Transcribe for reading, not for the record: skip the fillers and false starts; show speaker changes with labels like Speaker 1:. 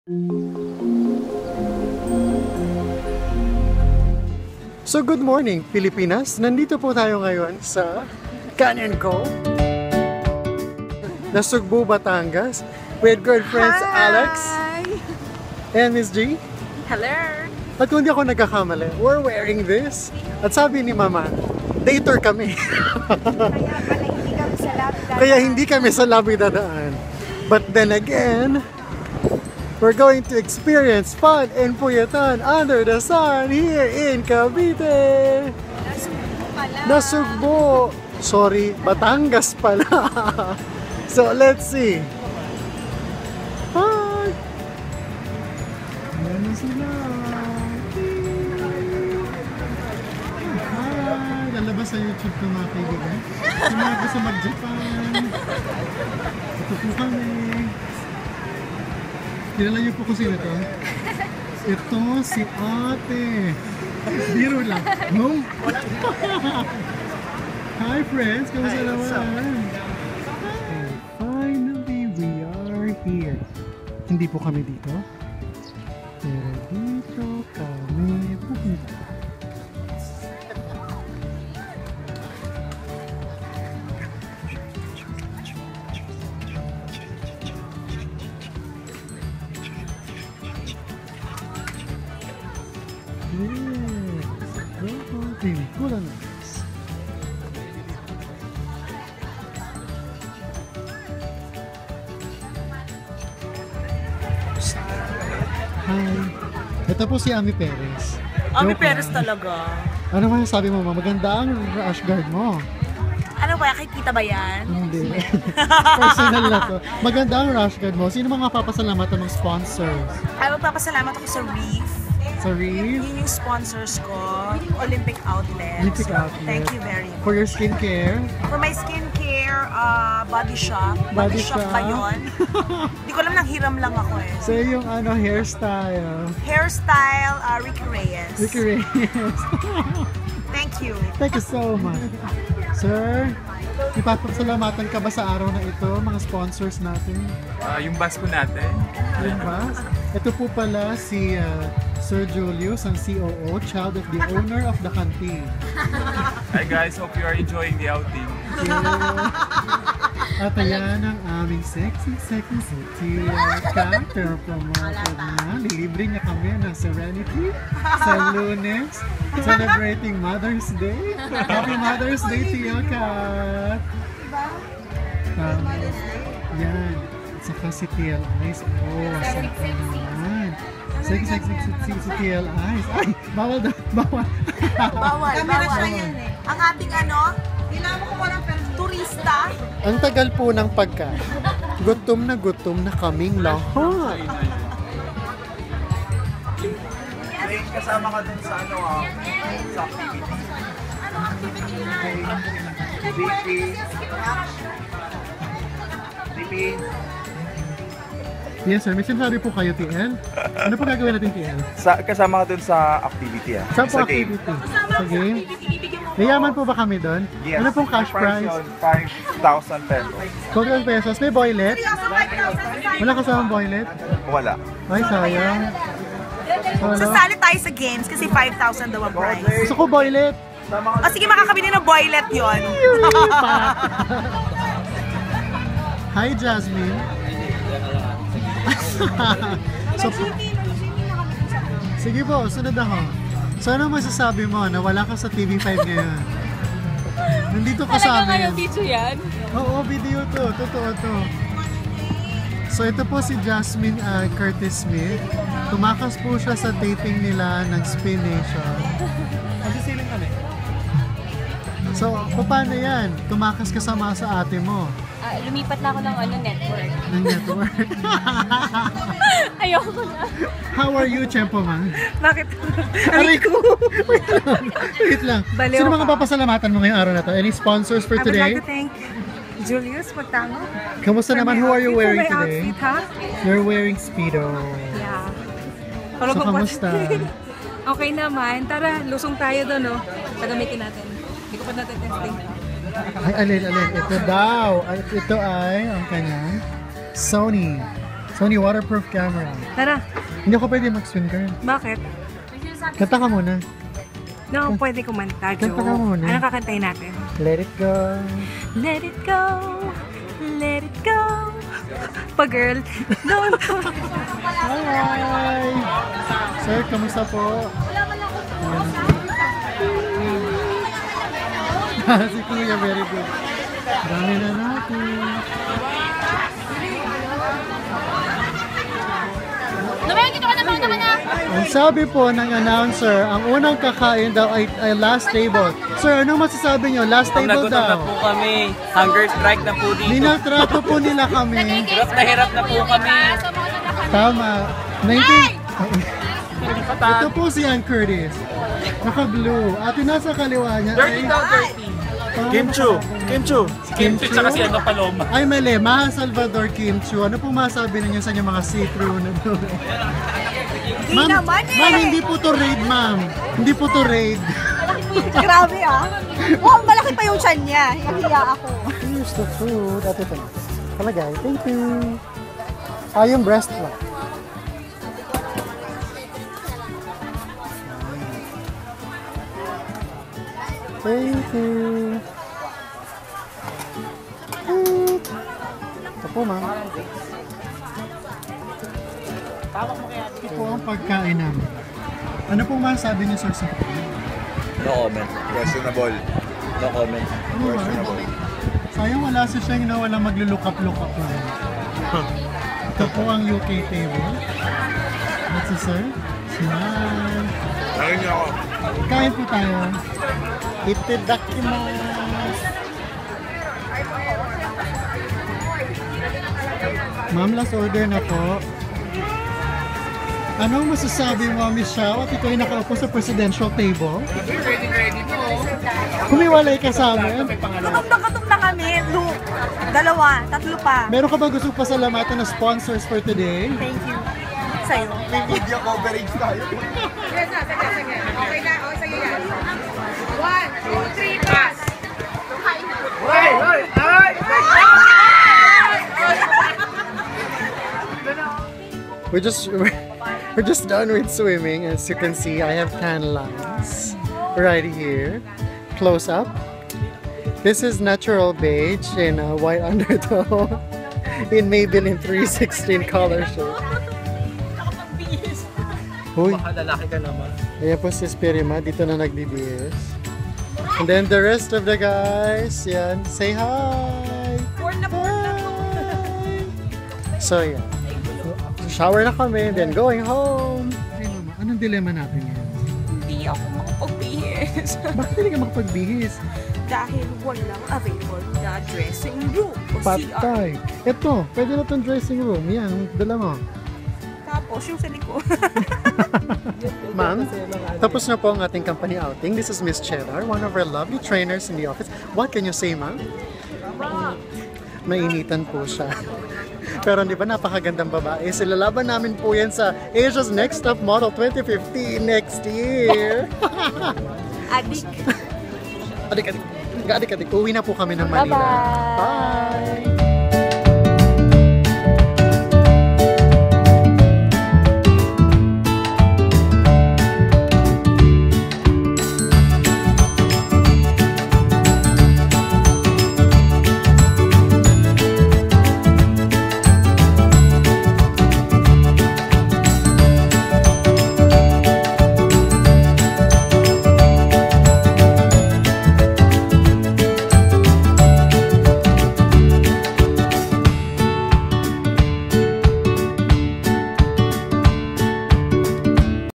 Speaker 1: So good morning, Pilipinas! Nandito po tayo ngayon sa Canyon Cove, Nasugbu, Batangas, with good friends Alex and Miss G.
Speaker 2: Hello!
Speaker 1: At kung di ako nagkakamali, we're wearing this. At sabi ni Mama, dater kami. Kaya hindi kami sa labi dadaan. But then again, we're going to experience fun and puyatan under the sun here in Cavite.
Speaker 2: Nasugbu pala.
Speaker 1: Nasugbu. Sorry, Batangas pala. So let's see. Hi! Ayan na sila. Hi! Lalabas sa YouTube ko mga kaibigan. Sa mga gusto mag-Japan. Ito po kami. Kilala niyo po kung sino to? Ito si ate. Biro lang. No? Hi friends! Kamusta naman? Finally, we are here. Hindi po kami dito. Pero dito kami pupunta. Pilipinas. Hi. Ito po si Ami Perez.
Speaker 2: Ami
Speaker 1: Joke
Speaker 2: Perez
Speaker 1: lang.
Speaker 2: talaga.
Speaker 1: Ano man sabi mo, Ma? Maganda ang rash guard mo.
Speaker 2: Ano ba? Kikita ba yan?
Speaker 1: Hindi. Personal na to. Maganda ang rash guard mo. Sino mga papasalamatan ng sponsors?
Speaker 2: Ay, magpapasalamat ako sa Reef.
Speaker 1: Sa Reef?
Speaker 2: Yun yung sponsors ko. Olympic Outlet.
Speaker 1: Olympic
Speaker 2: So,
Speaker 1: Outlet.
Speaker 2: Thank you very much.
Speaker 1: For your skincare?
Speaker 2: For my skincare, Body Shop.
Speaker 1: Body
Speaker 2: Shop
Speaker 1: Shop.
Speaker 2: ba yun? Hindi ko alam, nanghiram lang ako eh.
Speaker 1: So yung hairstyle.
Speaker 2: Hairstyle, Ricky Reyes.
Speaker 1: Ricky Reyes.
Speaker 2: Thank you.
Speaker 1: Thank you so much. Sir, ipapasalamatan ka ba sa araw na ito, mga sponsors natin?
Speaker 3: Yung bus po natin.
Speaker 1: Yung bus? Ito po pala si Sir Julius, ang COO, child of the owner of the canteen.
Speaker 3: Hi guys, hope you are enjoying the outing.
Speaker 1: At ayan ang aming sexy character promoted na. Lilibre niya kami ng Serenity sa Lunes, celebrating Mother's Day. Happy Mother's Day to you, Kat! Yan. Saka si TL Eyes. Oh, sexy naman. Sexy si TL Eyes. Ay, bawal daw. Bawal.
Speaker 2: Bawal. Ang ating turista.
Speaker 1: Ang tagal po ng pagkain. Gutom na kaming lahat.
Speaker 3: Kasama ka dun sa sa activity. BP.
Speaker 1: Yes sir, may sinasabi po kayo TL. Ano po gagawin natin TL?
Speaker 3: Kasama ka dun sa activity
Speaker 1: Sa po activity? Sa game? Yayaman po ba kami doon?
Speaker 3: Yes.
Speaker 1: Ano pong cash prize?
Speaker 3: 5,000 pesos.
Speaker 1: 12 pesos. May boylet? Wala kasamang boylet?
Speaker 3: Wala.
Speaker 1: Ay, sayang.
Speaker 2: Sasali tayo sa games kasi 5,000 daw ang prize.
Speaker 1: Gusto ko boylet.
Speaker 2: O sige, makakabili ng boylet yon.
Speaker 1: Hi, Jasmine. So, sige po, sunod ako. So, ano masasabi mo na wala ka sa TV5 ngayon? Nandito ka sa amin.
Speaker 2: video yan?
Speaker 1: Oo, video to. Totoo to. So, ito po si Jasmine Curtis Smith. Tumakas po siya sa taping nila ng Spin Nation.
Speaker 3: Masisiling kami.
Speaker 1: So, paano yan? Tumakas ka sama sa ate mo.
Speaker 4: Lumipat na ako ng network.
Speaker 1: Ng network.
Speaker 4: Ayoko na.
Speaker 1: How are you, Chempo Man?
Speaker 2: Bakit?
Speaker 1: Aray ko! Wait lang.
Speaker 2: Baliw
Speaker 1: Sino mga
Speaker 2: ka.
Speaker 1: papasalamatan mo ngayong araw na to? Any sponsors for
Speaker 2: I would like
Speaker 1: today?
Speaker 2: to thank Julius Magtango.
Speaker 1: Kamusta naman? Who are you wearing
Speaker 2: For my
Speaker 1: today?
Speaker 2: outfit, ha?
Speaker 1: You're wearing Speedo.
Speaker 2: Yeah.
Speaker 1: So, kamusta?
Speaker 4: Okay naman. Tara, lusong tayo doon, no? Pagamitin natin. Hindi ko pa natin testing.
Speaker 1: Ay, alin. Ito daw. Ito ay ang kanyang Sony. Sony waterproof camera.
Speaker 4: Tara.
Speaker 1: Hindi ako pwede mag-swim, girl.
Speaker 4: Bakit?
Speaker 1: Kanta ka muna.
Speaker 4: No, pwede kumanta, Jo.
Speaker 1: Kanta ka muna.
Speaker 4: Ano kakantayin natin?
Speaker 1: Let it go.
Speaker 4: Let it go. Let it go. Pa girl. Don't.
Speaker 1: Hi! Sir, kamusta po? Si Kuya, very good. Dami na natin. Ang sabi po ng announcer, ang unang kakain daw ay last table. Sir, anong masasabi nyo? Last table
Speaker 5: Nagutom na
Speaker 1: daw.
Speaker 5: po kami. Hunger strike na po dito.
Speaker 1: Ninatrato po nila kami.
Speaker 5: Hirap na po kami.
Speaker 1: Tama. 19... Ito po si Ann Curtis. Naka-blue. At yung nasa kaliwa niya ay...
Speaker 3: Kimchu! Kimchu!
Speaker 1: Kimchu?
Speaker 5: Tsaka si ano, Paloma.
Speaker 1: Ay, mali. Maha Salvador Kimchu. Ano po masabi ninyo sa inyong mga see-through na doon?
Speaker 2: Hindi naman eh.
Speaker 1: Ma'am, hindi po to raid, ma'am. Hindi po to raid.
Speaker 2: Grabe ah. Mukhang malaki pa yung tiyan niya. Hiya ako.
Speaker 1: Here's the food. At ito. Palagay. Thank you. Ah, yung breast lang. Thank you. Ito po, ma'am. Ito po ang pagkain namin. Ano po masabi niyo, sir, sa pagkain?
Speaker 5: No comment.
Speaker 3: Questionable.
Speaker 5: No comment.
Speaker 3: Questionable.
Speaker 1: Sayang wala si Sheng na wala maglo-look up lang. Ito po ang UK table. That's it, sir. Smile.
Speaker 3: Lagyan niyo ako.
Speaker 1: Kain po tayo. Itadakimasu. Ma'am, last order na po. Anong masasabi mo, Miss Xiao, at ikaw ay nakaupo sa presidential table?
Speaker 5: Ready po.
Speaker 1: Kumiwalay ka sa amin.
Speaker 2: Katok na kami. Dalawa, tatlo pa.
Speaker 1: Meron ka ba gusto pasalamatan na sponsors for today?
Speaker 2: Thank you. Sa'yo.
Speaker 3: May media coverage tayo.
Speaker 2: Okay na. O, sige yan. 1, 2, 3, pass!
Speaker 1: We're just done with swimming. As you can see, I have tan lines right here, close up. This is natural beige in a white undertone in Maybelline 316 color shade. Uy,
Speaker 5: Baka lalaki ka naman.
Speaker 1: ayan po si Spirima, dito na nagbibihis. And then the rest of the guys, yan, say hi! Hi! So yeah, shower na kami, then going home. Hey mama, anong dilemma natin ngayon?
Speaker 2: Hindi ako makapagbihis.
Speaker 1: Bakit hindi ka makapagbihis?
Speaker 2: Dahil walang available na dressing room o CR.
Speaker 1: Patay. Ito, pwede na itong dressing room. Yan, dala mo.
Speaker 2: Tapos yung sa likod.
Speaker 1: Ma'am, tapos na po ang ating company outing. This is Miss Cheddar, one of our lovely trainers in the office. What can you say, ma'am? Mainitan po siya. Pero di ba napakagandang babae? Silalaban namin po yan sa Asia's Next Top Model 2015 next year.
Speaker 2: Adik.
Speaker 1: Adik. Uwi na po kami ng Manila.
Speaker 2: Bye-bye.
Speaker 1: Bye!